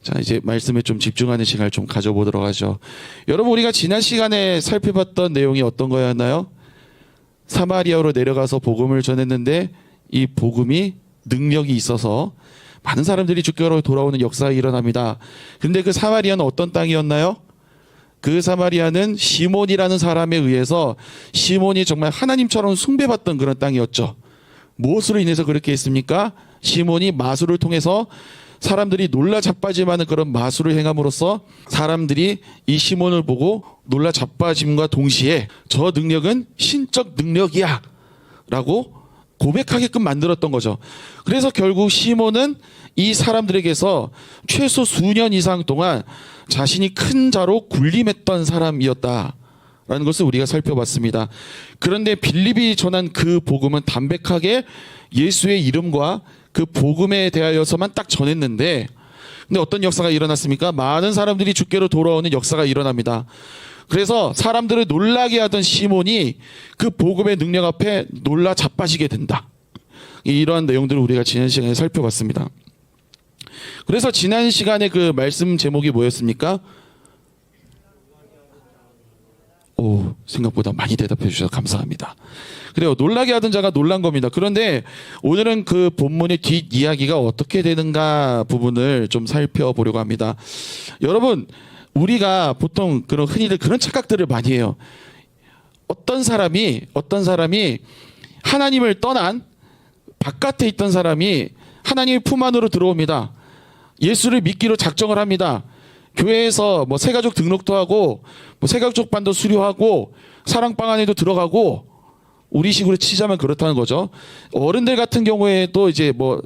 자, 이제 말씀에 좀 집중하는 시간을 좀 가져보도록 하죠. 여러분, 우리가 지난 시간에 살펴봤던 내용이 어떤 거였나요? 사마리아로 내려가서 복음을 전했는데 이 복음이 능력이 있어서 많은 사람들이 주께로 돌아오는 역사가 일어납니다. 근데 그 사마리아는 어떤 땅이었나요? 그 사마리아는 시몬이라는 사람에 의해서 시몬이 정말 하나님처럼 숭배받던 그런 땅이었죠. 무엇으로 인해서 그렇게 했습니까? 시몬이 마술을 통해서 사람들이 놀라 자빠짐하는 그런 마술을 행함으로써 사람들이 이 시몬을 보고 놀라 자빠짐과 동시에 저 능력은 신적 능력이야 라고 고백하게끔 만들었던 거죠. 그래서 결국 시몬은 이 사람들에게서 최소 수년 이상 동안 자신이 큰 자로 군림했던 사람이었다라는 것을 우리가 살펴봤습니다. 그런데 빌립이 전한 그 복음은 담백하게 예수의 이름과 그 복음에 대하여서만 딱 전했는데, 근데 어떤 역사가 일어났습니까? 많은 사람들이 주께로 돌아오는 역사가 일어납니다. 그래서 사람들을 놀라게 하던 시몬이 그 복음의 능력 앞에 놀라 자빠지게 된다. 이러한 내용들을 우리가 지난 시간에 살펴봤습니다. 그래서 지난 시간에 그 말씀 제목이 뭐였습니까? 오, 생각보다 많이 대답해 주셔서 감사합니다. 그래요. 놀라게 하던 자가 놀란 겁니다. 그런데 오늘은 그 본문의 뒷이야기가 어떻게 되는가 부분을 좀 살펴보려고 합니다. 여러분, 우리가 보통 그런 흔히들 그런 착각들을 많이 해요. 어떤 사람이 하나님을 떠난 바깥에 있던 사람이 하나님의 품 안으로 들어옵니다. 예수를 믿기로 작정을 합니다. 교회에서 뭐 새가족 등록도 하고 뭐 새가족 반도 수료하고 사랑방 안에도 들어가고, 우리 식으로 치자면 그렇다는 거죠. 어른들 같은 경우에도 이제 뭐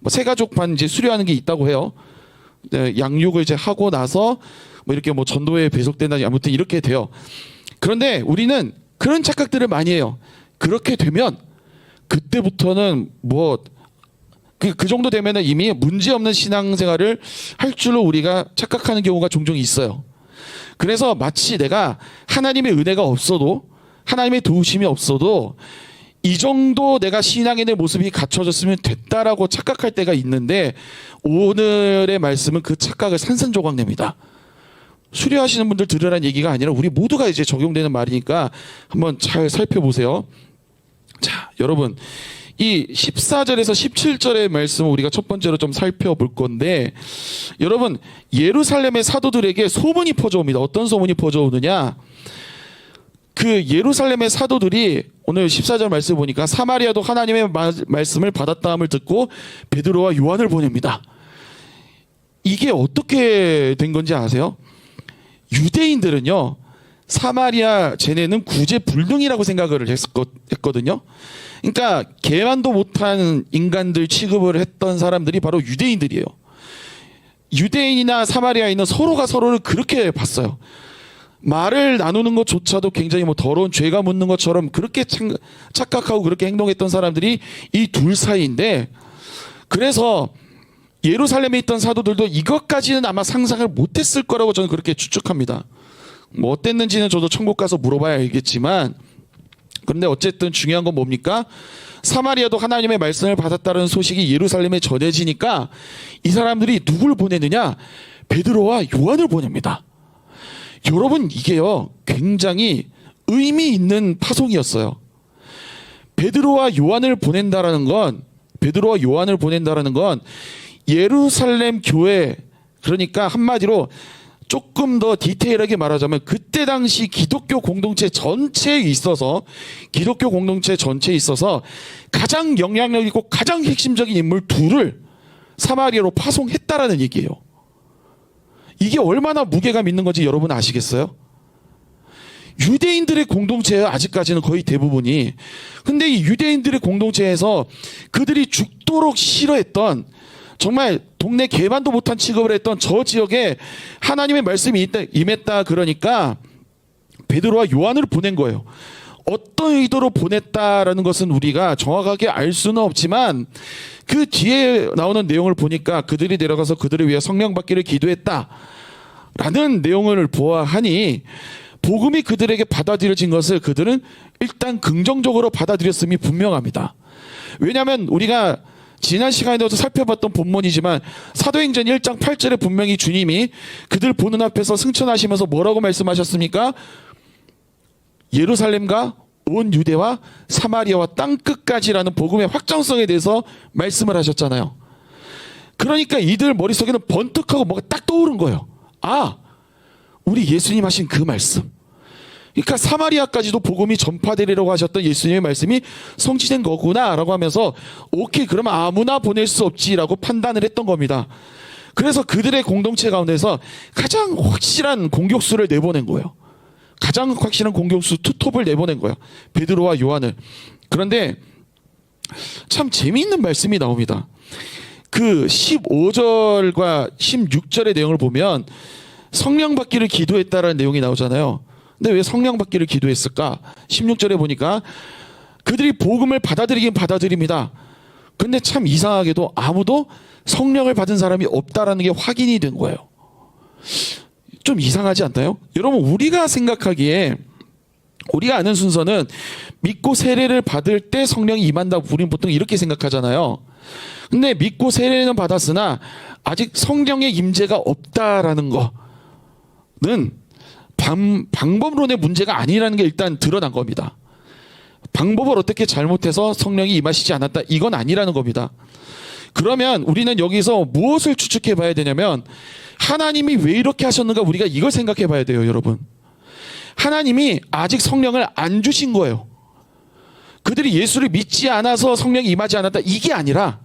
새가족 반 이제 수료하는 게 있다고 해요. 네, 양육을 이제 하고 나서 뭐 이렇게 뭐 전도회에 배속된다, 아무튼 이렇게 돼요. 그런데 우리는 그런 착각들을 많이 해요. 그렇게 되면 그때부터는 뭐 그 정도 되면은 이미 문제 없는 신앙생활을 할 줄로 우리가 착각하는 경우가 종종 있어요. 그래서 마치 내가 하나님의 은혜가 없어도, 하나님의 도우심이 없어도 이 정도 내가 신앙의 내 모습이 갖춰졌으면 됐다라고 착각할 때가 있는데, 오늘의 말씀은 그 착각을 산산조각냅니다. 수료하시는 분들 들으라는 얘기가 아니라 우리 모두가 이제 적용되는 말이니까 한번 잘 살펴보세요. 자, 여러분, 이 14절에서 17절의 말씀을 우리가 첫 번째로 좀 살펴볼 건데, 여러분, 예루살렘의 사도들에게 소문이 퍼져옵니다. 어떤 소문이 퍼져오느냐? 그 예루살렘의 사도들이 오늘 14절 말씀 보니까 사마리아도 하나님의 말씀을 받았다함을 듣고 베드로와 요한을 보냅니다. 이게 어떻게 된 건지 아세요? 유대인들은요, 사마리아 쟤네는 구제불능이라고 생각을 했거든요. 그러니까 개만도 못한 인간들 취급을 했던 사람들이 바로 유대인들이에요. 유대인이나 사마리아인은 서로가 서로를 그렇게 봤어요. 말을 나누는 것조차도 굉장히 뭐 더러운 죄가 묻는 것처럼 그렇게 착각하고 그렇게 행동했던 사람들이 이 둘 사이인데, 그래서 예루살렘에 있던 사도들도 이것까지는 아마 상상을 못했을 거라고 저는 그렇게 추측합니다. 뭐 어땠는지는 저도 천국 가서 물어봐야 알겠지만, 그런데 어쨌든 중요한 건 뭡니까? 사마리아도 하나님의 말씀을 받았다는 소식이 예루살렘에 전해지니까 이 사람들이 누굴 보내느냐? 베드로와 요한을 보냅니다. 여러분, 이게요, 굉장히 의미 있는 파송이었어요. 베드로와 요한을 보낸다라는 건 예루살렘 교회, 그러니까 한마디로 조금 더 디테일하게 말하자면 그때 당시 기독교 공동체 전체에 있어서 가장 영향력 있고 가장 핵심적인 인물 둘을 사마리아로 파송했다라는 얘기예요. 이게 얼마나 무게감 있는 건지 여러분 아시겠어요? 유대인들의 공동체예요, 아직까지는 거의 대부분이. 근데 이 유대인들의 공동체에서 그들이 죽도록 싫어했던, 정말 동네 개만도 못한 취급을 했던 저 지역에 하나님의 말씀이 임했다, 그러니까 베드로와 요한을 보낸 거예요. 어떤 의도로 보냈다라는 것은 우리가 정확하게 알 수는 없지만 그 뒤에 나오는 내용을 보니까 그들이 내려가서 그들을 위해 성령 받기를 기도했다라는 내용을 보아하니 복음이 그들에게 받아들여진 것을 그들은 일단 긍정적으로 받아들였음이 분명합니다. 왜냐하면 우리가 지난 시간에도 살펴봤던 본문이지만 사도행전 1장 8절에 분명히 주님이 그들 보는 앞에서 승천하시면서 뭐라고 말씀하셨습니까? 예루살렘과 온 유대와 사마리아와 땅끝까지라는 복음의 확장성에 대해서 말씀을 하셨잖아요. 그러니까 이들 머릿속에는 번뜩하고 뭐가 딱 떠오른 거예요. 아, 우리 예수님 하신 그 말씀. 그러니까 사마리아까지도 복음이 전파되리라고 하셨던 예수님의 말씀이 성취된 거구나라고 하면서 오케이, 그러면 아무나 보낼 수 없지라고 판단을 했던 겁니다. 그래서 그들의 공동체 가운데서 가장 확실한 공격수를 내보낸 거예요. 가장 확실한 공격수 투톱을 내보낸 거예요. 베드로와 요한을. 그런데 참 재미있는 말씀이 나옵니다. 그 15절과 16절의 내용을 보면 성령 받기를 기도했다라는 내용이 나오잖아요. 근데 왜 성령 받기를 기도했을까? 16절에 보니까 그들이 복음을 받아들이긴 받아들입니다. 근데 참 이상하게도 아무도 성령을 받은 사람이 없다라는 게 확인이 된 거예요. 좀 이상하지 않나요? 여러분, 우리가 생각하기에 우리가 아는 순서는 믿고 세례를 받을 때 성령이 임한다고 우리는 보통 이렇게 생각하잖아요. 근데 믿고 세례는 받았으나 아직 성령의 임재가 없다라는 거는 방법론의 문제가 아니라는 게 일단 드러난 겁니다. 방법을 어떻게 잘못해서 성령이 임하시지 않았다, 이건 아니라는 겁니다. 그러면 우리는 여기서 무엇을 추측해 봐야 되냐면 하나님이 왜 이렇게 하셨는가, 우리가 이걸 생각해 봐야 돼요. 여러분, 하나님이 아직 성령을 안 주신 거예요. 그들이 예수를 믿지 않아서 성령이 임하지 않았다, 이게 아니라,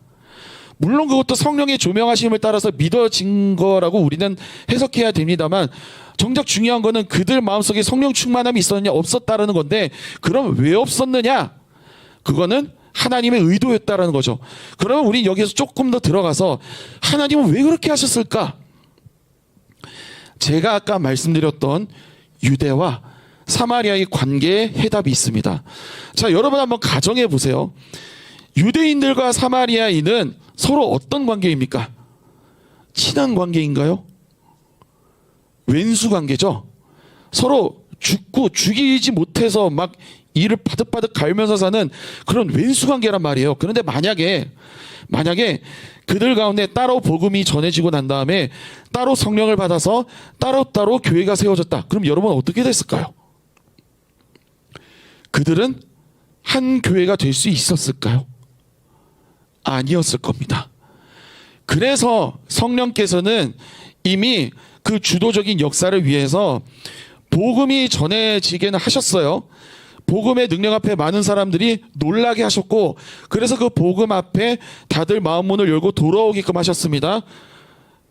물론 그것도 성령의 조명하심을 따라서 믿어진 거라고 우리는 해석해야 됩니다만, 정작 중요한 거는 그들 마음속에 성령 충만함이 있었느냐 없었다라는 건데, 그럼 왜 없었느냐? 그거는 하나님의 의도였다라는 거죠. 그러면 우린 여기서 조금 더 들어가서 하나님은 왜 그렇게 하셨을까? 제가 아까 말씀드렸던 유대와 사마리아의 관계에 해답이 있습니다. 자, 여러분 한번 가정해 보세요. 유대인들과 사마리아인은 서로 어떤 관계입니까? 친한 관계인가요? 왼수 관계죠. 서로 죽이지 못해서 막 이를 바득바득 갈면서 사는 그런 왼수 관계란 말이에요. 그런데 만약에 그들 가운데 따로 복음이 전해지고 난 다음에 따로 성령을 받아서 따로따로 교회가 세워졌다. 그럼 여러분 어떻게 됐을까요? 그들은 한 교회가 될 수 있었을까요? 아니었을 겁니다. 그래서 성령께서는 이미 그 주도적인 역사를 위해서 복음이 전해지게는 하셨어요. 복음의 능력 앞에 많은 사람들이 놀라게 하셨고, 그래서 그 복음 앞에 다들 마음문을 열고 돌아오게끔 하셨습니다.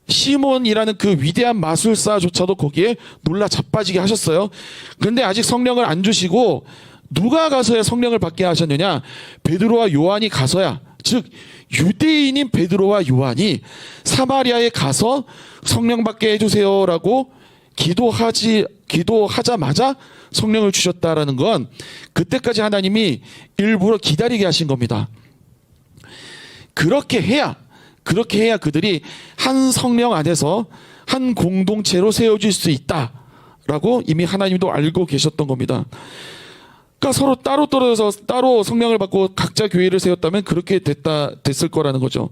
시몬이라는 그 위대한 마술사조차도 거기에 놀라 자빠지게 하셨어요. 근데 아직 성령을 안 주시고 누가 가서야 성령을 받게 하셨느냐? 베드로와 요한이 가서야, 즉 유대인인 베드로와 요한이 사마리아에 가서 성령 받게 해주세요라고 기도하자마자 성령을 주셨다라는 건 그때까지 하나님이 일부러 기다리게 하신 겁니다. 그렇게 해야 그들이 한 성령 안에서 한 공동체로 세워질 수 있다라고 이미 하나님도 알고 계셨던 겁니다. 그러니까 서로 따로 떨어져서 따로 성령을 받고 각자 교회를 세웠다면 그렇게 됐을 거라는 거죠.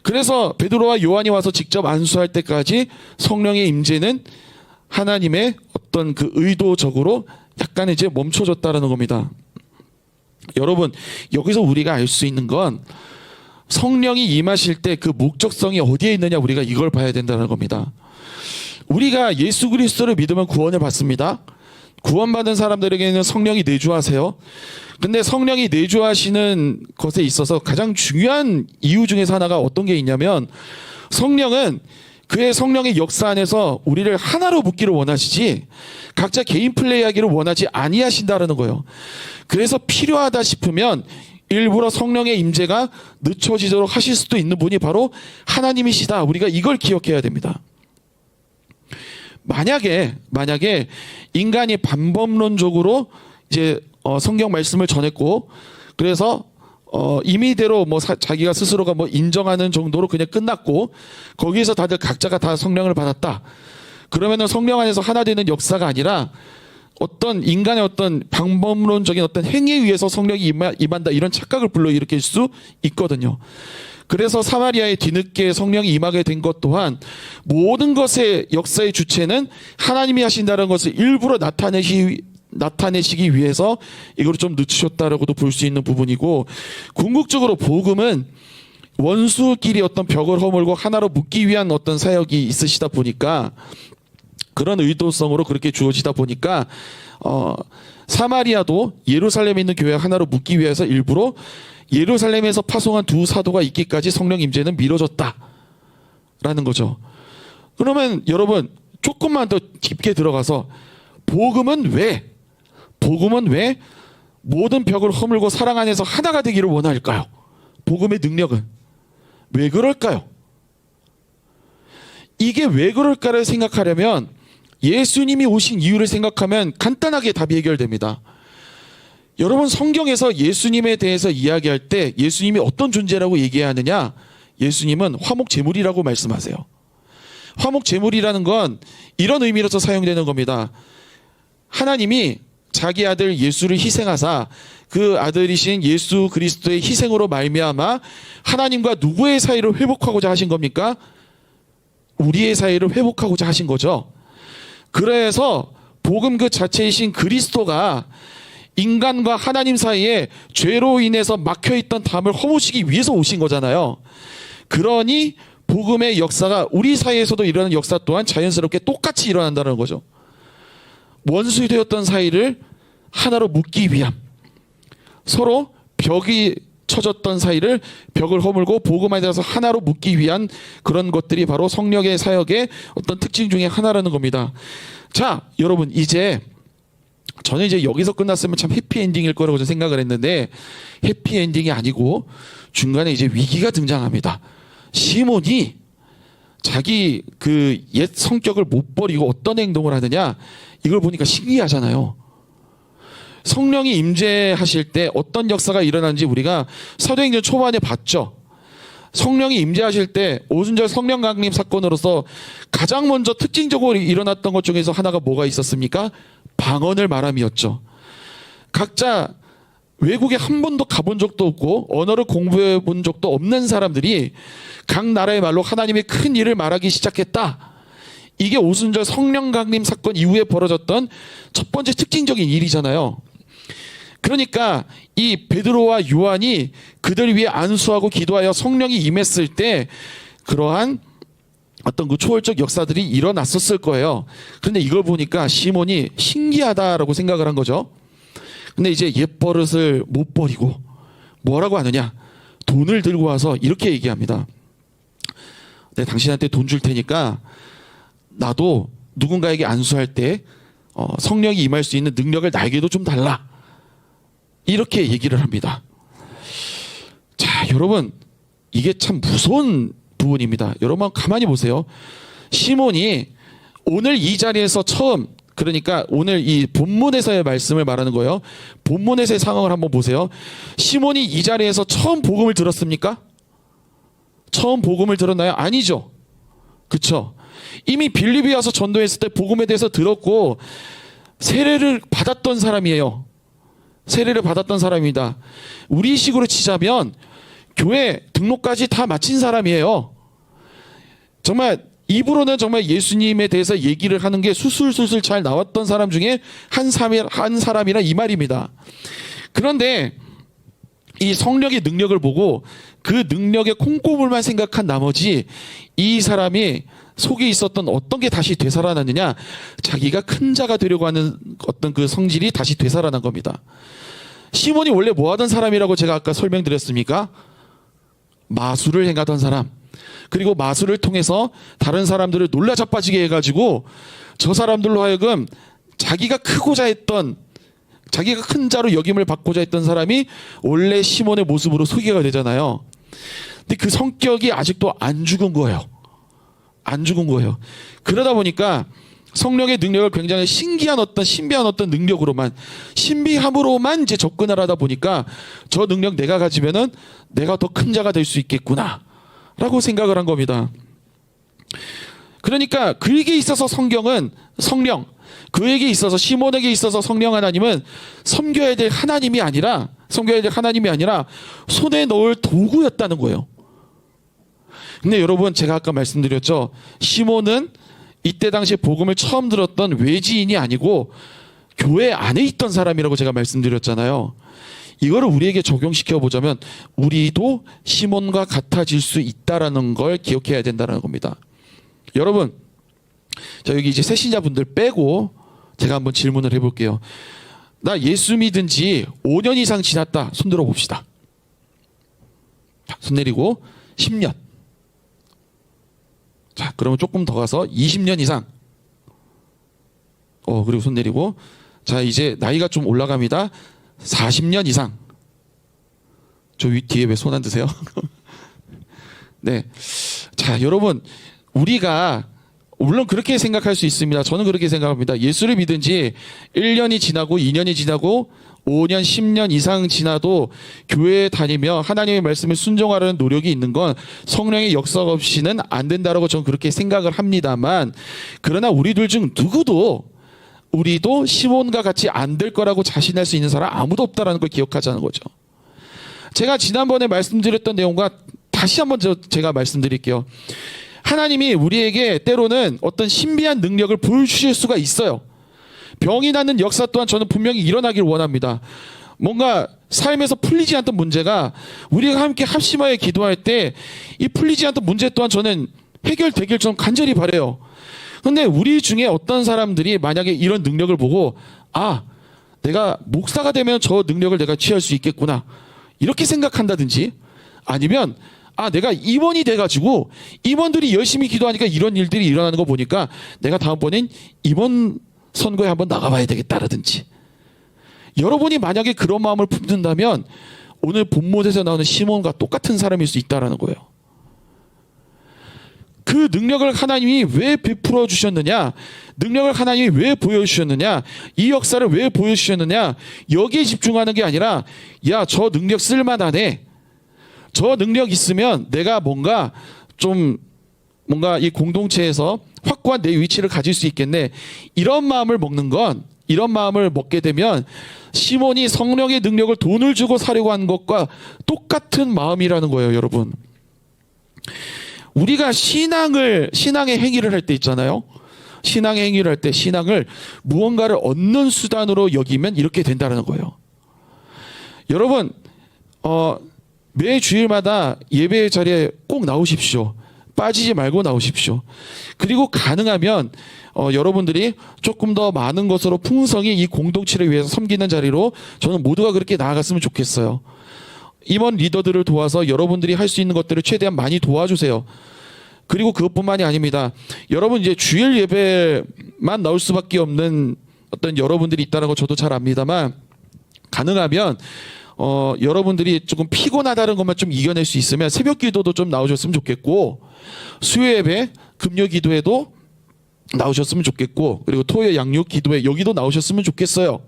그래서 베드로와 요한이 와서 직접 안수할 때까지 성령의 임재는 하나님의 어떤 그 의도적으로 약간 이제 멈춰졌다라는 겁니다. 여러분, 여기서 우리가 알 수 있는 건 성령이 임하실 때 그 목적성이 어디에 있느냐, 우리가 이걸 봐야 된다는 겁니다. 우리가 예수 그리스도를 믿으면 구원을 받습니다. 구원받은 사람들에게는 성령이 내주하세요. 근데 성령이 내주하시는 것에 있어서 가장 중요한 이유 중에서 하나가 어떤 게 있냐면, 성령은 그의 성령의 역사 안에서 우리를 하나로 묶기를 원하시지 각자 개인 플레이하기를 원하지 아니하신다라는 거예요. 그래서 필요하다 싶으면 일부러 성령의 임재가 늦춰지도록 하실 수도 있는 분이 바로 하나님이시다. 우리가 이걸 기억해야 됩니다. 만약에 인간이 반법론적으로 이제 성경 말씀을 전했고, 그래서 임의대로 뭐 자기가 스스로가 뭐 인정하는 정도로 그냥 끝났고, 거기에서 다들 각자가 다 성령을 받았다. 그러면은 성령 안에서 하나 되는 역사가 아니라 어떤 인간의 어떤 방법론적인 어떤 행위에 의해서 성령이 임한다, 이런 착각을 불러일으킬 수 있거든요. 그래서 사마리아에 뒤늦게 성령이 임하게 된 것 또한 모든 것의 역사의 주체는 하나님이 하신다는 것을 일부러 나타내시기 위해서 이걸 좀 늦추셨다라고도 볼 수 있는 부분이고, 궁극적으로 복음은 원수끼리 어떤 벽을 허물고 하나로 묶기 위한 어떤 사역이 있으시다 보니까, 그런 의도성으로 그렇게 주어지다 보니까 사마리아도 예루살렘에 있는 교회 하나로 묶기 위해서 일부러 예루살렘에서 파송한 두 사도가 있기까지 성령 임재는 미뤄졌다라는 거죠. 그러면 여러분 조금만 더 깊게 들어가서 복음은 왜 모든 벽을 허물고 사랑 안에서 하나가 되기를 원할까요? 복음의 능력은 왜 그럴까요? 이게 왜 그럴까를 생각하려면 예수님이 오신 이유를 생각하면 간단하게 답이 해결됩니다. 여러분, 성경에서 예수님에 대해서 이야기할 때 예수님이 어떤 존재라고 얘기하느냐? 예수님은 화목제물이라고 말씀하세요. 화목제물이라는 건 이런 의미로서 사용되는 겁니다. 하나님이 자기 아들 예수를 희생하사 그 아들이신 예수 그리스도의 희생으로 말미암아 하나님과 누구의 사이를 회복하고자 하신 겁니까? 우리의 사이를 회복하고자 하신 거죠. 그래서 복음 그 자체이신 그리스도가 인간과 하나님 사이에 죄로 인해서 막혀있던 담을 허무시기 위해서 오신 거잖아요. 그러니 복음의 역사가 우리 사이에서도 일어나는 역사 또한 자연스럽게 똑같이 일어난다는 거죠. 원수 되었던 사이를 하나로 묶기 위함, 서로 벽이 쳐졌던 사이를 벽을 허물고 복음 안에서 하나로 묶기 위한 그런 것들이 바로 성령의 사역의 어떤 특징 중에 하나라는 겁니다. 자, 여러분, 저는 이제 여기서 끝났으면 참 해피엔딩일 거라고 생각을 했는데 해피엔딩이 아니고 중간에 이제 위기가 등장합니다. 시몬이 자기 그 옛 성격을 못 버리고 어떤 행동을 하느냐, 이걸 보니까 신기하잖아요. 성령이 임재하실 때 어떤 역사가 일어나는지 우리가 사도행전 초반에 봤죠. 성령이 임재하실 때 오순절 성령 강림 사건으로서 가장 먼저 특징적으로 일어났던 것 중에서 하나가 뭐가 있었습니까? 방언을 말함이었죠. 각자 외국에 한 번도 가본 적도 없고 언어를 공부해 본 적도 없는 사람들이 각 나라의 말로 하나님의 큰 일을 말하기 시작했다. 이게 오순절 성령 강림 사건 이후에 벌어졌던 첫 번째 특징적인 일이잖아요. 그러니까 이 베드로와 요한이 그들 위해 안수하고 기도하여 성령이 임했을 때 그러한 어떤 그 초월적 역사들이 일어났었을 거예요. 그런데 이걸 보니까 시몬이 신기하다라고 생각을 한 거죠. 근데 이제 옛 버릇을 못 버리고 뭐라고 하느냐? 돈을 들고 와서 이렇게 얘기합니다. 내가 당신한테 돈 줄 테니까 나도 누군가에게 안수할 때 성령이 임할 수 있는 능력을 나에게도 좀 달라. 이렇게 얘기를 합니다. 자, 여러분, 이게 참 무서운 부분입니다. 여러분 가만히 보세요. 시몬이 오늘 이 자리에서 처음, 그러니까 오늘 이 본문에서의 말씀을 말하는 거예요. 본문에서의 상황을 한번 보세요. 시몬이 이 자리에서 처음 복음을 들었습니까? 처음 복음을 들었나요? 아니죠. 그렇죠? 이미 빌립에 와서 전도했을 때 복음에 대해서 들었고 세례를 받았던 사람이에요. 세례를 받았던 사람입니다. 우리 식으로 치자면 교회 등록까지 다 마친 사람이에요. 정말 입으로는 정말 예수님에 대해서 얘기를 하는 게 수술수술 잘 나왔던 사람 중에 한 사람이라 이 말입니다. 그런데 이 성령의 능력을 보고 그 능력의 콩고물만 생각한 나머지 이 사람이 속에 있었던 어떤 게 다시 되살아났느냐, 자기가 큰 자가 되려고 하는 어떤 그 성질이 다시 되살아난 겁니다. 시몬이 원래 뭐 하던 사람이라고 제가 아까 설명드렸습니까? 마술을 행하던 사람, 그리고 마술을 통해서 다른 사람들을 놀라 자빠지게 해가지고 저 사람들로 하여금 자기가 크고자 했던, 자기가 큰 자로 여김을 받고자 했던 사람이 원래 시몬의 모습으로 소개가 되잖아요. 근데 그 성격이 아직도 안 죽은 거예요. 안 죽은 거예요. 그러다 보니까 성령의 능력을 굉장히 신비한 어떤 능력으로만, 신비함으로만 이제 접근을 하다 보니까 저 능력 내가 가지면은 내가 더 큰 자가 될 수 있겠구나 라고 생각을 한 겁니다. 그러니까 그에게 있어서 성경은 성령, 그에게 있어서 시몬에게 있어서 성령 하나님은 섬겨야 될 하나님이 아니라 손에 넣을 도구였다는 거예요. 근데 여러분 제가 아까 말씀드렸죠. 시몬은 이때 당시에 복음을 처음 들었던 외지인이 아니고 교회 안에 있던 사람이라고 제가 말씀드렸잖아요. 이거를 우리에게 적용시켜 보자면 우리도 시몬과 같아질 수 있다라는 걸 기억해야 된다는 겁니다. 여러분, 자 여기 이제 새신자분들 빼고 제가 한번 질문을 해볼게요. 나 예수 믿은 지 5년 이상 지났다. 손 들어 봅시다. 손 내리고 10년. 자, 그러면 조금 더 가서 20년 이상. 그리고 손 내리고. 자, 이제 나이가 좀 올라갑니다. 40년 이상. 저 뒤에 왜 손 안 드세요? 네. 자, 여러분, 우리가 물론 그렇게 생각할 수 있습니다. 저는 그렇게 생각합니다. 예수를 믿은 지 1년이 지나고 2년이 지나고 5년, 10년 이상 지나도 교회에 다니며 하나님의 말씀을 순종하려는 노력이 있는 건 성령의 역사 없이는 안 된다라고 저는 그렇게 생각을 합니다만, 그러나 우리들 중 누구도 우리도 시몬과 같이 안 될 거라고 자신할 수 있는 사람 아무도 없다라는 걸 기억하자는 거죠. 제가 지난번에 말씀드렸던 내용과 다시 한번 제가 말씀드릴게요. 하나님이 우리에게 때로는 어떤 신비한 능력을 보여주실 수가 있어요. 병이 낫는 역사 또한 저는 분명히 일어나길 원합니다. 뭔가 삶에서 풀리지 않던 문제가 우리가 함께 합심하여 기도할 때 이 풀리지 않던 문제 또한 저는 해결되길 좀 간절히 바라요. 그런데 우리 중에 어떤 사람들이 만약에 이런 능력을 보고 내가 목사가 되면 저 능력을 내가 취할 수 있겠구나 이렇게 생각한다든지, 아니면 내가 임원이 돼가지고 임원들이 열심히 기도하니까 이런 일들이 일어나는 거 보니까 내가 다음번엔 임원 선거에 한번 나가봐야 되겠다라든지, 여러분이 만약에 그런 마음을 품는다면 오늘 본문에서 나오는 시몬과 똑같은 사람일 수 있다는 거예요. 그 능력을 하나님이 왜 베풀어 주셨느냐, 능력을 하나님이 왜 보여주셨느냐, 이 역사를 왜 보여주셨느냐, 여기에 집중하는 게 아니라 저 능력 쓸만하네, 저 능력 있으면 내가 뭔가 이 공동체에서 확고한 내 위치를 가질 수 있겠네, 이런 마음을 먹게 되면 시몬이 성령의 능력을 돈을 주고 사려고 한 것과 똑같은 마음이라는 거예요. 여러분, 우리가 신앙의 행위를 할 때 있잖아요. 신앙의 행위를 할 때 신앙을 무언가를 얻는 수단으로 여기면 이렇게 된다는 거예요. 여러분, 매 주일마다 예배 자리에 꼭 나오십시오. 빠지지 말고 나오십시오. 그리고 가능하면 여러분들이 조금 더 많은 것으로 풍성히 이 공동체를 위해서 섬기는 자리로 저는 모두가 그렇게 나아갔으면 좋겠어요. 임원 리더들을 도와서 여러분들이 할 수 있는 것들을 최대한 많이 도와주세요. 그리고 그것뿐만이 아닙니다. 여러분 이제 주일 예배만 나올 수밖에 없는 어떤 여러분들이 있다는 거 저도 잘 압니다만, 가능하면 여러분들이 조금 피곤하다는 것만 좀 이겨낼 수 있으면 새벽 기도도 좀 나오셨으면 좋겠고, 수요 예배, 금요 기도에도 나오셨으면 좋겠고, 그리고 토요 양육 기도회 여기도 나오셨으면 좋겠어요.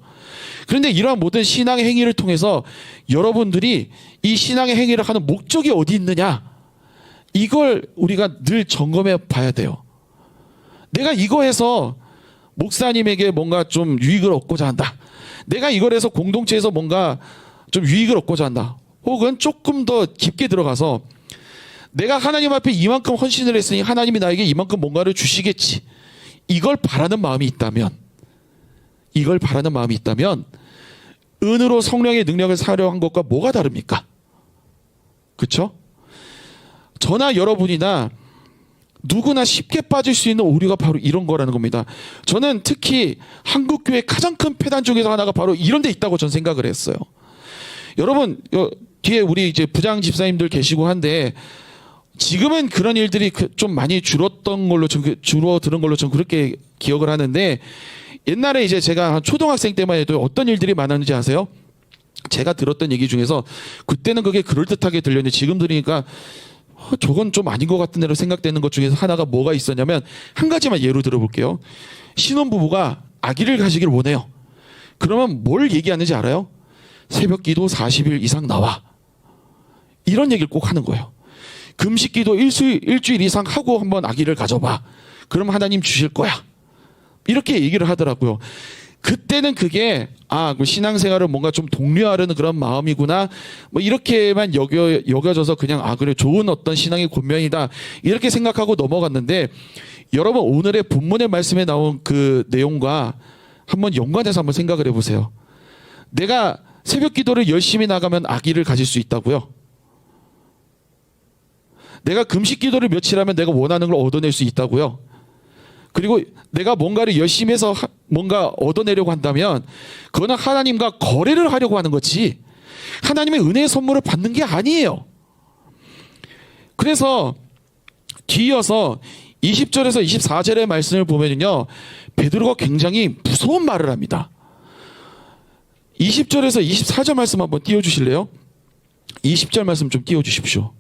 그런데 이러한 모든 신앙의 행위를 통해서 여러분들이 이 신앙의 행위를 하는 목적이 어디 있느냐, 이걸 우리가 늘 점검해 봐야 돼요. 내가 이거 해서 목사님에게 뭔가 좀 유익을 얻고자 한다, 내가 이걸 해서 공동체에서 뭔가 좀 유익을 얻고자 한다, 혹은 조금 더 깊게 들어가서 내가 하나님 앞에 이만큼 헌신을 했으니 하나님이 나에게 이만큼 뭔가를 주시겠지, 이걸 바라는 마음이 있다면 은으로 성령의 능력을 사려 한 것과 뭐가 다릅니까? 그렇죠? 저나 여러분이나 누구나 쉽게 빠질 수 있는 오류가 바로 이런 거라는 겁니다. 저는 특히 한국교회 가장 큰 폐단 중에서 하나가 바로 이런 데 있다고 저는 생각을 했어요. 여러분, 뒤에 우리 이제 부장 집사님들 계시고 한데, 지금은 그런 일들이 좀 많이 줄어든 걸로 전 그렇게 기억을 하는데, 옛날에 이제 제가 초등학생 때만 해도 어떤 일들이 많았는지 아세요? 제가 들었던 얘기 중에서 그때는 그게 그럴듯하게 들렸는데 지금 들으니까 저건 좀 아닌 것 같은 대로 생각되는 것 중에서 하나가 뭐가 있었냐면, 한 가지만 예로 들어볼게요. 신혼부부가 아기를 가지길 원해요. 그러면 뭘 얘기하는지 알아요? 새벽 기도 40일 이상 나와, 이런 얘기를 꼭 하는 거예요. 금식 기도 일주일 이상 하고 한번 아기를 가져봐, 그럼 하나님 주실 거야, 이렇게 얘기를 하더라고요. 그때는 그게 그 신앙생활을 뭔가 좀 독려하려는 그런 마음이구나 뭐 이렇게만 여겨져서 그냥 그래 좋은 어떤 신앙의 권면이다 이렇게 생각하고 넘어갔는데, 여러분 오늘의 본문의 말씀에 나온 그 내용과 한번 연관해서 한번 생각을 해보세요. 내가 새벽 기도를 열심히 나가면 아기를 가질 수 있다고요? 내가 금식 기도를 며칠 하면 내가 원하는 걸 얻어낼 수 있다고요? 그리고 내가 뭔가를 열심히 해서 뭔가 얻어내려고 한다면 그거는 하나님과 거래를 하려고 하는 거지 하나님의 은혜의 선물을 받는 게 아니에요. 그래서 뒤이어서 20절에서 24절의 말씀을 보면요, 베드로가 굉장히 무서운 말을 합니다. 20절에서 24절 말씀 한번 띄워주실래요? 20절 말씀 좀 띄워주십시오.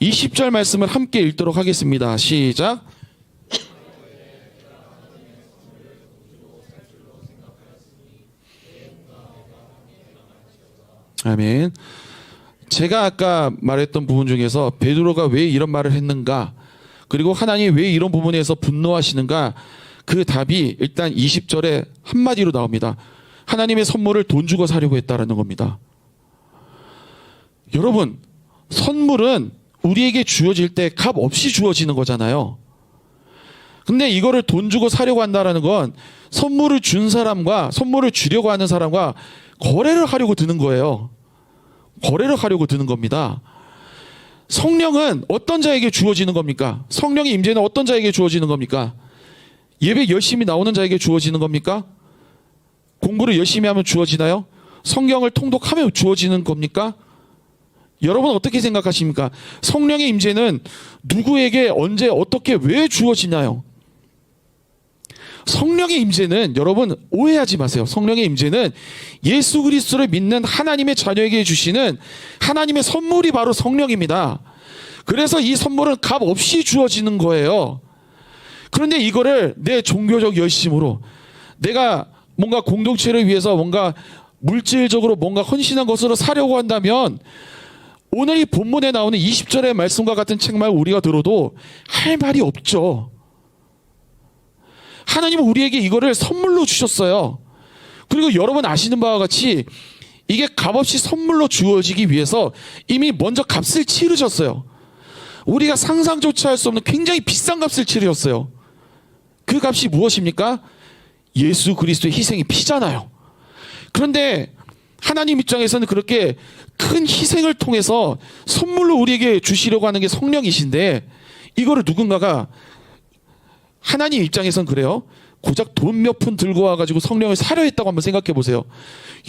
20절 말씀을 함께 읽도록 하겠습니다. 시작. 아멘. 제가 아까 말했던 부분 중에서 베드로가 왜 이런 말을 했는가, 그리고 하나님 왜 이런 부분에서 분노하시는가, 그 답이 일단 20절에 한마디로 나옵니다. 하나님의 선물을 돈 주고 사려고 했다라는 겁니다. 여러분, 선물은 우리에게 주어질 때 값 없이 주어지는 거잖아요. 근데 이거를 돈 주고 사려고 한다라는 건 선물을 준 사람과 선물을 주려고 하는 사람과 거래를 하려고 드는 거예요. 거래를 하려고 드는 겁니다. 성령은 어떤 자에게 주어지는 겁니까? 성령의 임재는 어떤 자에게 주어지는 겁니까? 예배 열심히 나오는 자에게 주어지는 겁니까? 공부를 열심히 하면 주어지나요? 성경을 통독하면 주어지는 겁니까? 여러분 어떻게 생각하십니까? 성령의 임재는 누구에게 언제 어떻게 왜 주어지나요? 성령의 임재는, 여러분 오해하지 마세요. 성령의 임재는 예수 그리스도를 믿는 하나님의 자녀에게 주시는 하나님의 선물이 바로 성령입니다. 그래서 이 선물은 값 없이 주어지는 거예요. 그런데 이거를 내 종교적 열심으로, 내가 뭔가 공동체를 위해서 뭔가 물질적으로 뭔가 헌신한 것으로 사려고 한다면 오늘 이 본문에 나오는 20절의 말씀과 같은 책말 우리가 들어도 할 말이 없죠. 하나님은 우리에게 이거를 선물로 주셨어요. 그리고 여러분 아시는 바와 같이 이게 값없이 선물로 주어지기 위해서 이미 먼저 값을 치르셨어요. 우리가 상상조차 할 수 없는 굉장히 비싼 값을 치르셨어요. 그 값이 무엇입니까? 예수 그리스도의 희생이 피잖아요. 그런데 하나님 입장에서는 그렇게 큰 희생을 통해서 선물로 우리에게 주시려고 하는 게 성령이신데, 이거를 누군가가, 하나님 입장에선 그래요. 고작 돈 몇 푼 들고 와가지고 성령을 사려 했다고 한번 생각해 보세요.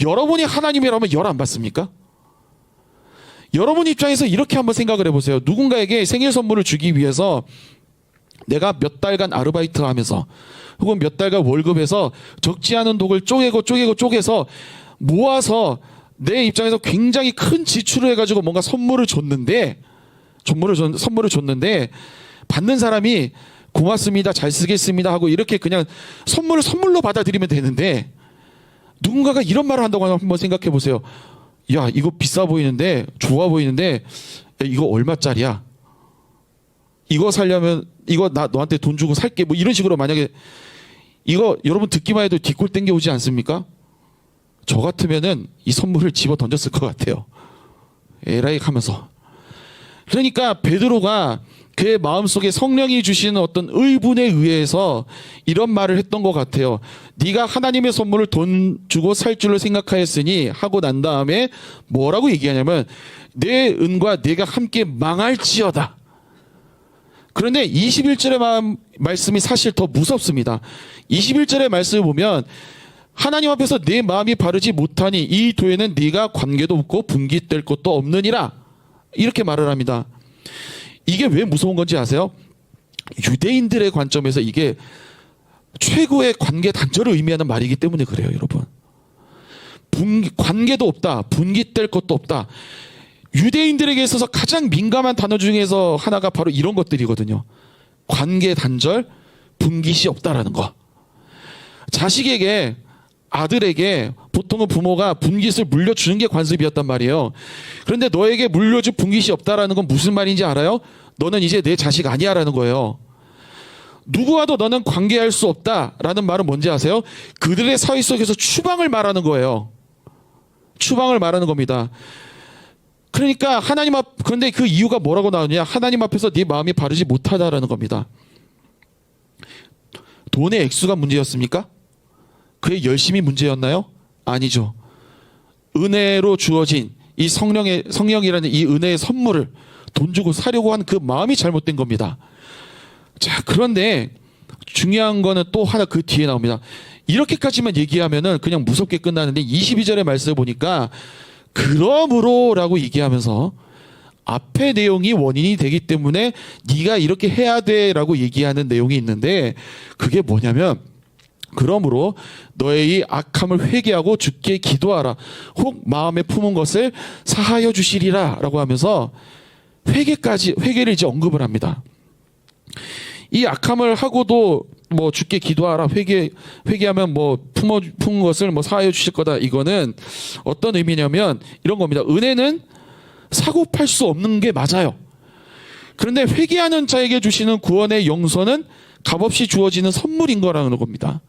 여러분이 하나님이라면 열 안 받습니까? 여러분 입장에서 이렇게 한번 생각을 해보세요. 누군가에게 생일 선물을 주기 위해서 내가 몇 달간 아르바이트 하면서 혹은 몇 달간 월급에서 적지 않은 돈을 쪼개서 모아서 내 입장에서 굉장히 큰 지출을 해가지고 뭔가 선물을 줬는데 받는 사람이 고맙습니다, 잘 쓰겠습니다 하고 이렇게 그냥 선물을 선물로 받아들이면 되는데, 누군가가 이런 말을 한다고 하면 한번 생각해 보세요. 야, 이거 비싸 보이는데, 좋아 보이는데, 야, 이거 얼마짜리야? 이거 살려면 이거 나 너한테 돈 주고 살게, 뭐 이런 식으로 만약에, 이거 여러분 듣기만 해도 뒷골 땡겨오지 않습니까? 저 같으면은 이 선물을 집어 던졌을 것 같아요. 에라이 하면서. 그러니까 베드로가 그의 마음속에 성령이 주시는 어떤 의분에 의해서 이런 말을 했던 것 같아요. 네가 하나님의 선물을 돈 주고 살 줄로 생각하였으니 하고 난 다음에 뭐라고 얘기하냐면 내 은과 내가 함께 망할지어다. 그런데 21절의 말씀이 사실 더 무섭습니다. 21절의 말씀을 보면 하나님 앞에서 내 마음이 바르지 못하니 이 도에는 네가 관계도 없고 분깃될 것도 없느니라, 이렇게 말을 합니다. 이게 왜 무서운 건지 아세요? 유대인들의 관점에서 이게 최고의 관계 단절을 의미하는 말이기 때문에 그래요, 여러분. 관계도 없다, 분깃될 것도 없다. 유대인들에게 있어서 가장 민감한 단어 중에서 하나가 바로 이런 것들이거든요. 관계 단절, 분깃이 없다라는 거. 자식에게, 아들에게 보통은 부모가 분깃을 물려주는 게 관습이었단 말이에요. 그런데 너에게 물려줄 분깃이 없다라는 건 무슨 말인지 알아요? 너는 이제 내 자식 아니야라는 거예요. 누구와도 너는 관계할 수 없다라는 말은 뭔지 아세요? 그들의 사회 속에서 추방을 말하는 거예요. 추방을 말하는 겁니다. 그러니까 그런데 그 이유가 뭐라고 나오냐? 하나님 앞에서 네 마음이 바르지 못하다라는 겁니다. 돈의 액수가 문제였습니까? 그의 열심이 문제였나요? 아니죠. 은혜로 주어진 이 성령이라는 이 은혜의 선물을 돈 주고 사려고 한 그 마음이 잘못된 겁니다. 자, 그런데 중요한 거는 또 하나 그 뒤에 나옵니다. 이렇게까지만 얘기하면은 그냥 무섭게 끝나는데 22절의 말씀을 보니까 그러므로라고 얘기하면서 앞의 내용이 원인이 되기 때문에 네가 이렇게 해야 돼라고 얘기하는 내용이 있는데 그게 뭐냐면 그러므로 너의 이 악함을 회개하고 주께 기도하라. 혹 마음에 품은 것을 사하여 주시리라 라고 하면서 회개를 이제 언급을 합니다. 이 악함을 하고도 뭐 주께 기도하라 회개하면 뭐 품은 것을 뭐 사하여 주실 거다. 이거는 어떤 의미냐면 이런 겁니다. 은혜는 사고 팔 수 없는 게 맞아요. 그런데 회개하는 자에게 주시는 구원의 용서는 값없이 주어지는 선물인 거라는 겁니다.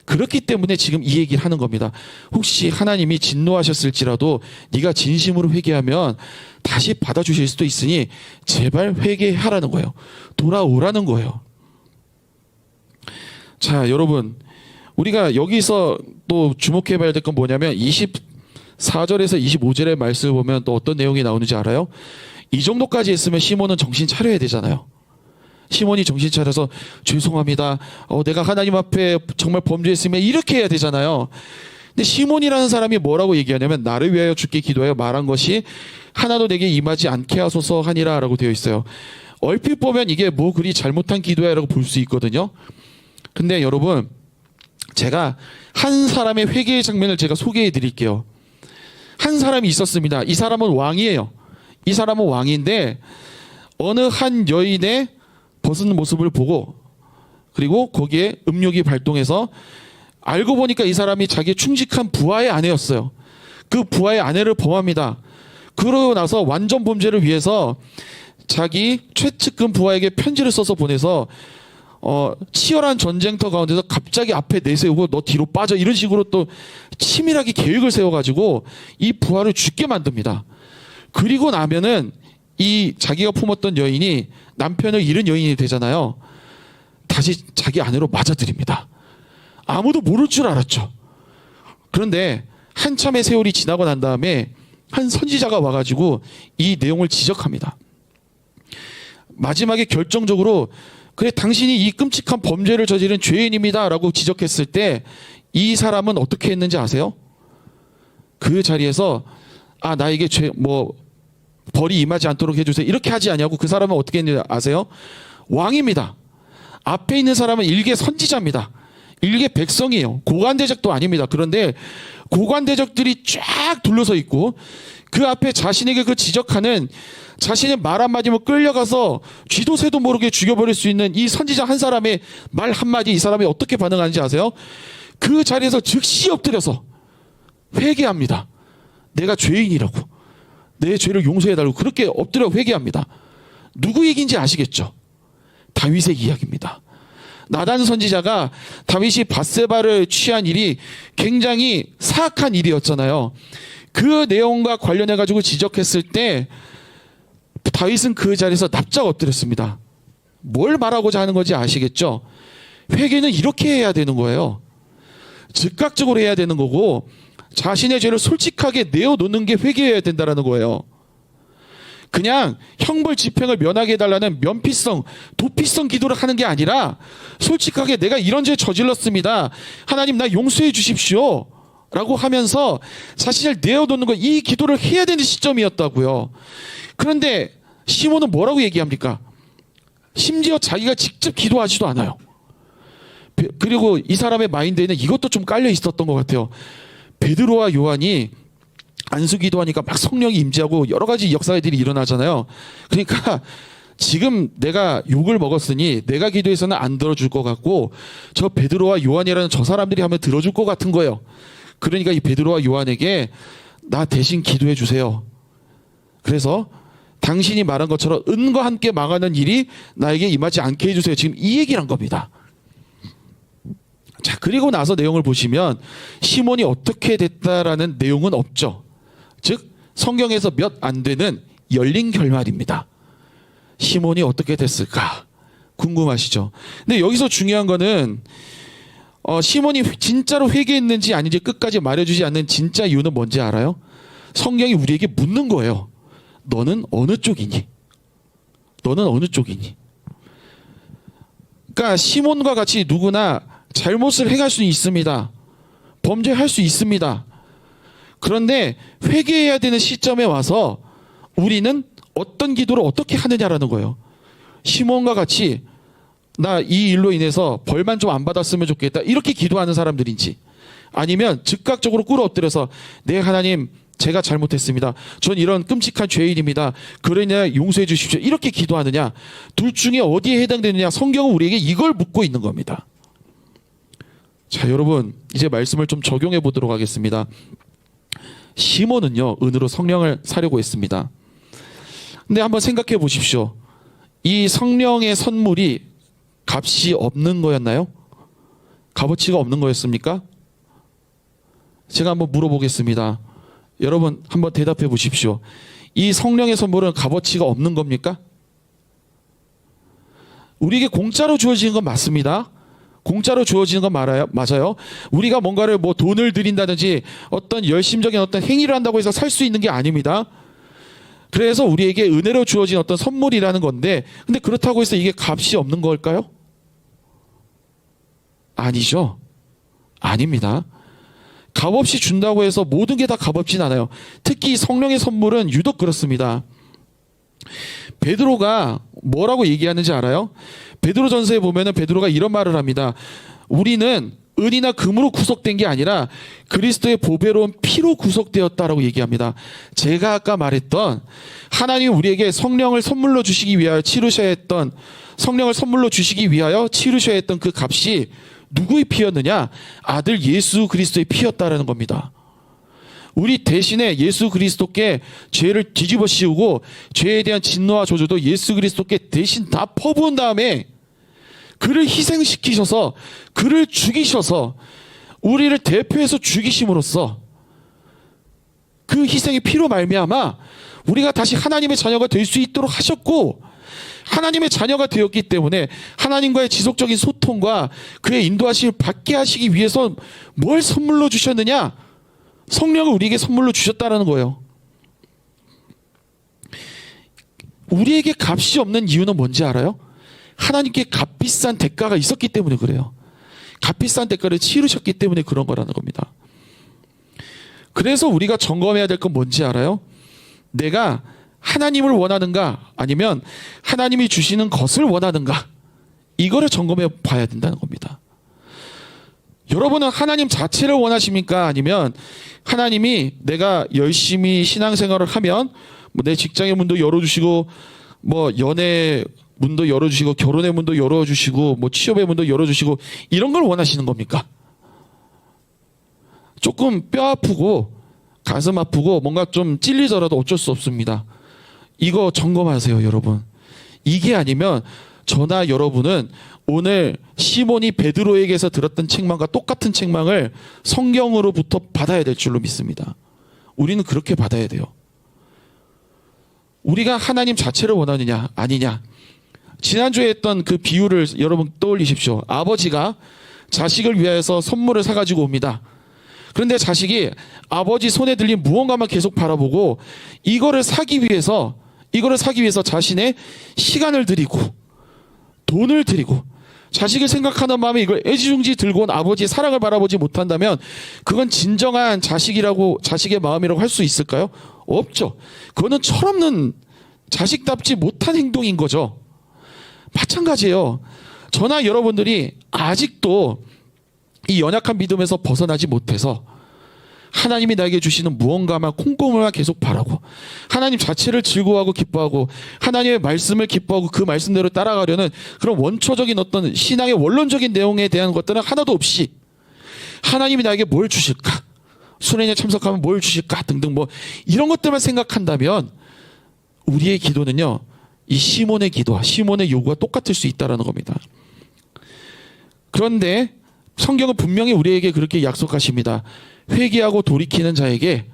그렇기 때문에 지금 이 얘기를 하는 겁니다. 혹시 하나님이 진노하셨을지라도 네가 진심으로 회개하면 다시 받아주실 수도 있으니 제발 회개하라는 거예요. 돌아오라는 거예요. 자, 여러분, 우리가 여기서 또 주목해 봐야 될 건 뭐냐면 24절에서 25절의 말씀을 보면 또 어떤 내용이 나오는지 알아요? 이 정도까지 했으면 시몬은 정신 차려야 되잖아요. 시몬이 정신 차려서 죄송합니다. 내가 하나님 앞에 정말 범죄했으면 이렇게 해야 되잖아요. 근데 시몬이라는 사람이 뭐라고 얘기하냐면 나를 위하여 주께 기도하여 말한 것이 하나도 내게 임하지 않게 하소서 하니라 라고 되어 있어요. 얼핏 보면 이게 뭐 그리 잘못한 기도야 라고 볼 수 있거든요. 근데 여러분, 제가 한 사람의 회개의 장면을 제가 소개해 드릴게요. 한 사람이 있었습니다. 이 사람은 왕이에요. 이 사람은 왕인데 어느 한 여인의 벗은 모습을 보고 그리고 거기에 음욕이 발동해서 알고 보니까 이 사람이 자기 충직한 부하의 아내였어요. 그 부하의 아내를 범합니다. 그러고 나서 완전 범죄를 위해서 자기 최측근 부하에게 편지를 써서 보내서 치열한 전쟁터 가운데서 갑자기 앞에 내세우고 너 뒤로 빠져 이런 식으로 또 치밀하게 계획을 세워가지고 이 부하를 죽게 만듭니다. 그리고 나면은 이 자기가 품었던 여인이 남편을 잃은 여인이 되잖아요. 다시 자기 아내로 맞아들입니다. 아무도 모를 줄 알았죠. 그런데 한참의 세월이 지나고 난 다음에 한 선지자가 와가지고 이 내용을 지적합니다. 마지막에 결정적으로 그래 당신이 이 끔찍한 범죄를 저지른 죄인입니다 라고 지적했을 때 이 사람은 어떻게 했는지 아세요? 그 자리에서 나에게 벌이 임하지 않도록 해주세요 이렇게 하지 않냐고 그 사람은 어떻게 했는지 아세요? 왕입니다. 앞에 있는 사람은 일개 선지자입니다. 일개 백성이에요. 고관대적도 아닙니다. 그런데 고관대적들이 쫙 둘러서 있고 그 앞에 자신에게 그 지적하는 자신의 말 한마디면 끌려가서 쥐도 새도 모르게 죽여버릴 수 있는 이 선지자 한 사람의 말 한마디 이 사람이 어떻게 반응하는지 아세요? 그 자리에서 즉시 엎드려서 회개합니다. 내가 죄인이라고 내 죄를 용서해달라고 그렇게 엎드려 회개합니다. 누구 얘기인지 아시겠죠? 다윗의 이야기입니다. 나단 선지자가 다윗이 밧세바를 취한 일이 굉장히 사악한 일이었잖아요. 그 내용과 관련해 가지고 지적했을 때 다윗은 그 자리에서 납작 엎드렸습니다. 뭘 말하고자 하는 건지 아시겠죠? 회개는 이렇게 해야 되는 거예요. 즉각적으로 해야 되는 거고 자신의 죄를 솔직하게 내어놓는 게 회개해야 된다는 거예요. 그냥 형벌 집행을 면하게 해달라는 면피성, 도피성 기도를 하는 게 아니라 솔직하게 내가 이런 죄 저질렀습니다. 하나님 나 용서해 주십시오. 라고 하면서 자신을 내어놓는 거 이 기도를 해야 되는 시점이었다고요. 그런데 시몬은 뭐라고 얘기합니까? 심지어 자기가 직접 기도하지도 않아요. 그리고 이 사람의 마인드에는 이것도 좀 깔려 있었던 것 같아요. 베드로와 요한이 안수 기도하니까 막 성령이 임재하고 여러 가지 역사들이 일어나잖아요. 그러니까 지금 내가 욕을 먹었으니 내가 기도해서는 안 들어줄 것 같고 저 베드로와 요한이라는 저 사람들이 하면 들어줄 것 같은 거예요. 그러니까 이 베드로와 요한에게 나 대신 기도해 주세요. 그래서 당신이 말한 것처럼 은과 함께 망하는 일이 나에게 임하지 않게 해주세요. 지금 이 얘기를 한 겁니다. 자, 그리고 나서 내용을 보시면 시몬이 어떻게 됐다라는 내용은 없죠. 즉 성경에서 몇 안 되는 열린 결말입니다. 시몬이 어떻게 됐을까 궁금하시죠? 근데 여기서 중요한 거는 시몬이 진짜로 회개했는지 아닌지 끝까지 말해주지 않는 진짜 이유는 뭔지 알아요? 성경이 우리에게 묻는 거예요. 너는 어느 쪽이니? 너는 어느 쪽이니? 그러니까 시몬과 같이 누구나 잘못을 행할 수 있습니다. 범죄할 수 있습니다. 그런데 회개해야 되는 시점에 와서 우리는 어떤 기도를 어떻게 하느냐라는 거예요. 시몬과 같이 나 이 일로 인해서 벌만 좀 안 받았으면 좋겠다 이렇게 기도하는 사람들인지, 아니면 즉각적으로 꿇어 엎드려서 네 하나님 제가 잘못했습니다. 전 이런 끔찍한 죄인입니다. 그러냐 용서해 주십시오. 이렇게 기도하느냐, 둘 중에 어디에 해당되느냐, 성경은 우리에게 이걸 묻고 있는 겁니다. 자, 여러분 이제 말씀을 좀 적용해 보도록 하겠습니다. 시몬은요 은으로 성령을 사려고 했습니다. 근데 한번 생각해 보십시오. 이 성령의 선물이 값이 없는 거였나요? 값어치가 없는 거였습니까? 제가 한번 물어보겠습니다. 여러분 한번 대답해 보십시오. 이 성령의 선물은 값어치가 없는 겁니까? 우리에게 공짜로 주어지는 건 맞습니다. 공짜로 주어지는 건 맞아요. 우리가 뭔가를 뭐 돈을 들인다든지 어떤 열심적인 어떤 행위를 한다고 해서 살 수 있는 게 아닙니다. 그래서 우리에게 은혜로 주어진 어떤 선물이라는 건데, 근데 그렇다고 해서 이게 값이 없는 걸까요? 아니죠. 아닙니다. 값없이 준다고 해서 모든 게 다 값없진 않아요. 특히 성령의 선물은 유독 그렇습니다. 베드로가 뭐라고 얘기하는지 알아요? 베드로전서에 보면은 베드로가 이런 말을 합니다. 우리는 은이나 금으로 구속된 게 아니라 그리스도의 보배로운 피로 구속되었다라고 얘기합니다. 제가 아까 말했던 하나님이 우리에게 성령을 선물로 주시기 위하여 치르셔야 했던, 성령을 선물로 주시기 위하여 치르셔야 했던 그 값이 누구의 피였느냐? 아들 예수 그리스도의 피였다라는 겁니다. 우리 대신에 예수 그리스도께 죄를 뒤집어 씌우고 죄에 대한 진노와 저주도 예수 그리스도께 대신 다 퍼부은 다음에 그를 희생시키셔서 그를 죽이셔서 우리를 대표해서 죽이심으로써 그 희생의 피로 말미암아 우리가 다시 하나님의 자녀가 될 수 있도록 하셨고, 하나님의 자녀가 되었기 때문에 하나님과의 지속적인 소통과 그의 인도하심을 받게 하시기 위해서 뭘 선물로 주셨느냐? 성령을 우리에게 선물로 주셨다는 거예요. 우리에게 값이 없는 이유는 뭔지 알아요? 하나님께 값비싼 대가가 있었기 때문에 그래요. 값비싼 대가를 치르셨기 때문에 그런 거라는 겁니다. 그래서 우리가 점검해야 될 건 뭔지 알아요? 내가 하나님을 원하는가 아니면 하나님이 주시는 것을 원하는가, 이거를 점검해 봐야 된다는 겁니다. 여러분은 하나님 자체를 원하십니까? 아니면 하나님이 내가 열심히 신앙생활을 하면 뭐 내 직장의 문도 열어주시고 뭐 연애 문도 열어주시고 결혼의 문도 열어주시고 뭐 취업의 문도 열어주시고 이런 걸 원하시는 겁니까? 조금 뼈 아프고 가슴 아프고 뭔가 좀 찔리더라도 어쩔 수 없습니다. 이거 점검하세요, 여러분. 이게 아니면 저나 여러분은 오늘 시몬이 베드로에게서 들었던 책망과 똑같은 책망을 성경으로부터 받아야 될 줄로 믿습니다. 우리는 그렇게 받아야 돼요. 우리가 하나님 자체를 원하느냐 아니냐. 지난주에 했던 그 비유를 여러분 떠올리십시오. 아버지가 자식을 위하여서 선물을 사가지고 옵니다. 그런데 자식이 아버지 손에 들린 무언가만 계속 바라보고 이거를 사기 위해서 자신의 시간을 들이고 돈을 들이고 자식을 생각하는 마음에 이걸 애지중지 들고 온 아버지의 사랑을 바라보지 못한다면 그건 진정한 자식의 마음이라고 할 수 있을까요? 없죠. 그거는 철없는, 자식답지 못한 행동인 거죠. 마찬가지예요. 저나 여러분들이 아직도 이 연약한 믿음에서 벗어나지 못해서 하나님이 나에게 주시는 무언가만 콩고물만 계속 바라고 하나님 자체를 즐거워하고 기뻐하고 하나님의 말씀을 기뻐하고 그 말씀대로 따라가려는 그런 원초적인 어떤 신앙의 원론적인 내용에 대한 것들은 하나도 없이 하나님이 나에게 뭘 주실까, 수련회에 참석하면 뭘 주실까 등등 뭐 이런 것들만 생각한다면 우리의 기도는요, 이 시몬의 기도와 시몬의 요구가 똑같을 수 있다라는 겁니다. 그런데 성경은 분명히 우리에게 그렇게 약속하십니다. 회개하고 돌이키는 자에게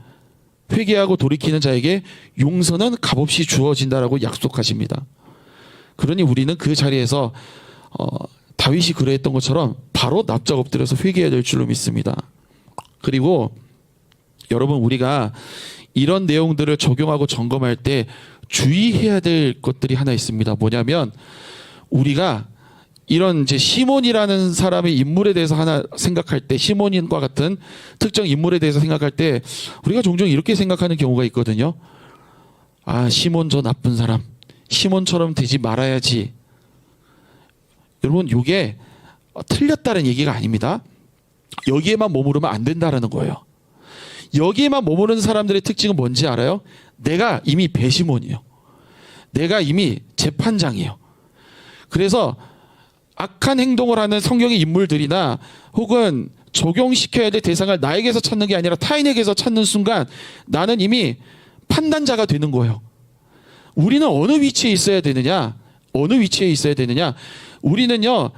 용서는 값없이 주어진다라고 약속하십니다. 그러니 우리는 그 자리에서 다윗이 그러했던 것처럼 바로 납작 엎드려서 회개해야 될 줄로 믿습니다. 그리고 여러분, 우리가 이런 내용들을 적용하고 점검할 때 주의해야 될 것들이 하나 있습니다. 뭐냐면, 우리가 이런 이제 시몬이라는 사람의 인물에 대해서 하나 생각할 때, 시몬과 같은 특정 인물에 대해서 생각할 때 우리가 종종 이렇게 생각하는 경우가 있거든요. 아, 시몬 저 나쁜 사람, 시몬처럼 되지 말아야지. 여러분, 이게 틀렸다는 얘기가 아닙니다. 여기에만 머무르면 안 된다라는 거예요. 여기에만 머무르는 사람들의 특징은 뭔지 알아요? 내가 이미 배시몬이에요. 내가 이미 재판장이에요. 그래서 악한 행동을 하는 성경의 인물들이나 혹은 적용시켜야 될 대상을 나에게서 찾는 게 아니라 타인에게서 찾는 순간 나는 이미 판단자가 되는 거예요. 우리는 어느 위치에 있어야 되느냐? 우리는요,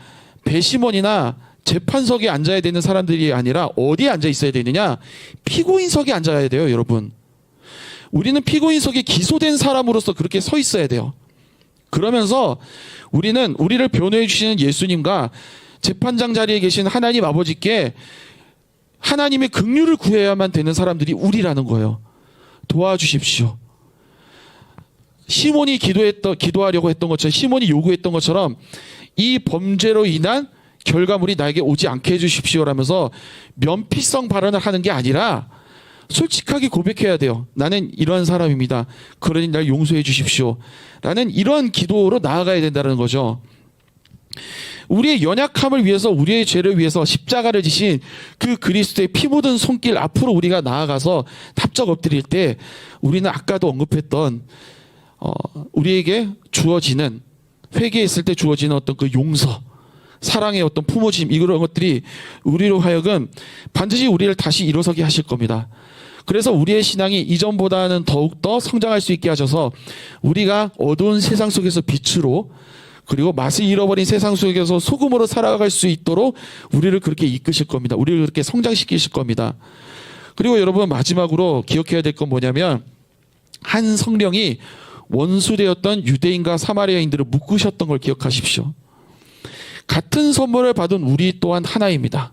배심원이나 재판석에 앉아야 되는 사람들이 아니라 어디에 앉아 있어야 되느냐? 피고인석에 앉아야 돼요, 여러분. 우리는 피고인석에 기소된 사람으로서 그렇게 서 있어야 돼요. 그러면서 우리는 우리를 변호해 주시는 예수님과 재판장 자리에 계신 하나님 아버지께 하나님의 긍휼을 구해야만 되는 사람들이 우리라는 거예요. 도와주십시오. 시몬이 기도하려고 했던 것처럼, 시몬이 요구했던 것처럼 이 범죄로 인한 결과물이 나에게 오지 않게 해주십시오라면서 면피성 발언을 하는 게 아니라 솔직하게 고백해야 돼요. 나는 이러한 사람입니다. 그러니 날 용서해 주십시오. 라는 이런 기도로 나아가야 된다는 거죠. 우리의 연약함을 위해서, 우리의 죄를 위해서 십자가를 지신 그 그리스도의 피 묻은 손길 앞으로 우리가 나아가서 탑적 엎드릴 때 우리는 아까도 언급했던 우리에게 주어지는, 회개했을 때 주어지는 어떤 그 용서, 사랑의 어떤 품어짐, 이런 것들이 우리로 하여금 반드시 우리를 다시 일어서게 하실 겁니다. 그래서 우리의 신앙이 이전보다는 더욱더 성장할 수 있게 하셔서 우리가 어두운 세상 속에서 빛으로, 그리고 맛을 잃어버린 세상 속에서 소금으로 살아갈 수 있도록 우리를 그렇게 이끄실 겁니다. 우리를 그렇게 성장시키실 겁니다. 그리고 여러분, 마지막으로 기억해야 될 건 뭐냐면, 한 성령이 원수되었던 유대인과 사마리아인들을 묶으셨던 걸 기억하십시오. 같은 선물을 받은 우리 또한 하나입니다.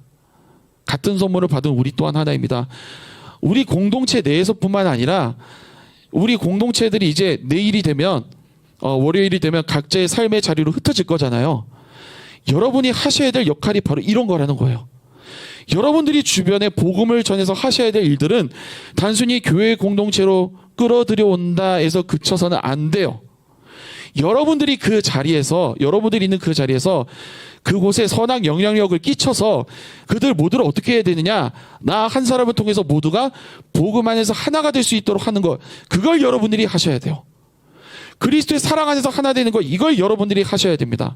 우리 공동체 내에서뿐만 아니라 우리 공동체들이 이제 내일이 되면, 월요일이 되면 각자의 삶의 자리로 흩어질 거잖아요. 여러분이 하셔야 될 역할이 바로 이런 거라는 거예요. 여러분들이 주변에 복음을 전해서 하셔야 될 일들은 단순히 교회 공동체로 끌어들여 온다 해서 그쳐서는 안 돼요. 여러분들이 있는 그 자리에서 그곳에 선한 영향력을 끼쳐서 그들 모두를 어떻게 해야 되느냐? 나 한 사람을 통해서 모두가 복음 안에서 하나가 될 수 있도록 하는 것, 그걸 여러분들이 하셔야 돼요. 그리스도의 사랑 안에서 하나 되는 것, 이걸 여러분들이 하셔야 됩니다.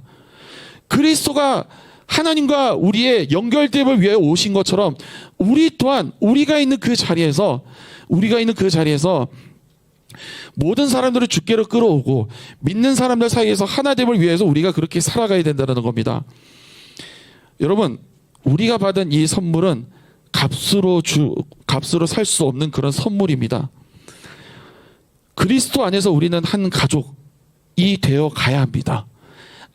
그리스도가 하나님과 우리의 연결됨을 위해 오신 것처럼 우리 또한 우리가 있는 그 자리에서 모든 사람들을 주께로 끌어오고 믿는 사람들 사이에서 하나됨을 위해서 우리가 그렇게 살아가야 된다는 겁니다. 여러분, 우리가 받은 이 선물은 값으로 살 수 없는 그런 선물입니다. 그리스도 안에서 우리는 한 가족이 되어 가야 합니다.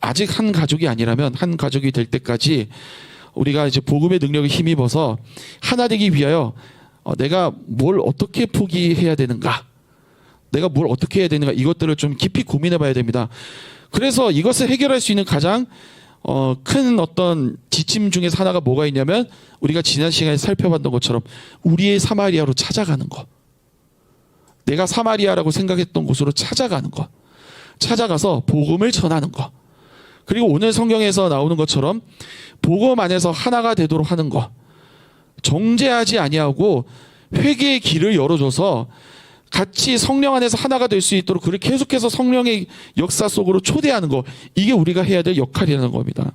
아직 한 가족이 아니라면 한 가족이 될 때까지 우리가 이제 복음의 능력에 힘입어서 하나 되기 위하여 내가 뭘 어떻게 포기해야 되는가, 내가 뭘 어떻게 해야 되는가, 이것들을 좀 깊이 고민해 봐야 됩니다. 그래서 이것을 해결할 수 있는 가장 큰 어떤 지침 중에 하나가 뭐가 있냐면, 우리가 지난 시간에 살펴봤던 것처럼 우리의 사마리아로 찾아가는 것, 내가 사마리아라고 생각했던 곳으로 찾아가는 것, 찾아가서 복음을 전하는 것, 그리고 오늘 성경에서 나오는 것처럼 복음 안에서 하나가 되도록 하는 것, 정죄하지 아니하고 회개의 길을 열어줘서 같이 성령 안에서 하나가 될 수 있도록 그를 계속해서 성령의 역사 속으로 초대하는 것, 이게 우리가 해야 될 역할이라는 겁니다.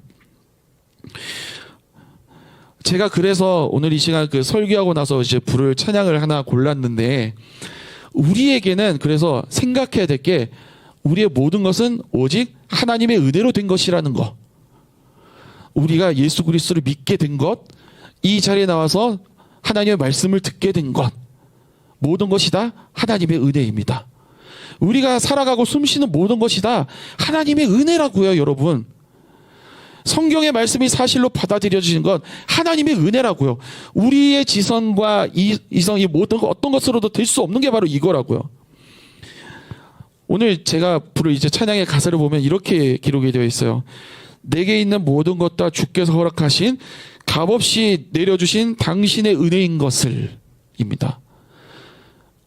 제가 그래서 오늘 이 시간 설교하고 나서 이제 찬양을 하나 골랐는데, 우리에게는 그래서 생각해야 될 게 우리의 모든 것은 오직 하나님의 은혜로 된 것이라는 것. 우리가 예수 그리스도를 믿게 된 것, 이 자리에 나와서 하나님의 말씀을 듣게 된 것, 모든 것이 다 하나님의 은혜입니다. 우리가 살아가고 숨쉬는 모든 것이 다 하나님의 은혜라고요, 여러분. 성경의 말씀이 사실로 받아들여지는 건 하나님의 은혜라고요. 우리의 지성과 이성이 모든 어떤 것으로도 될 수 없는 게 바로 이거라고요. 오늘 제가 부를 이제 찬양의 가사를 보면 이렇게 기록이 되어 있어요. 내게 있는 모든 것 다 주께서 허락하신 값없이 내려주신 당신의 은혜인 것을 입니다.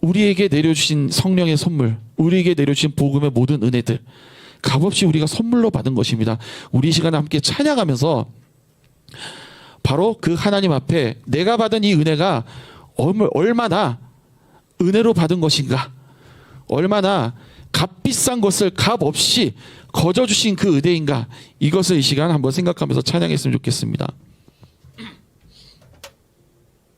우리에게 내려주신 성령의 선물, 우리에게 내려주신 복음의 모든 은혜들, 값없이 우리가 선물로 받은 것입니다. 우리 이 시간에 함께 찬양하면서 바로 그 하나님 앞에 내가 받은 이 은혜가 얼마나 은혜로 받은 것인가, 얼마나 값비싼 것을 값없이 거저 주신 그 은혜인가, 이것을 이 시간 한번 생각하면서 찬양했으면 좋겠습니다.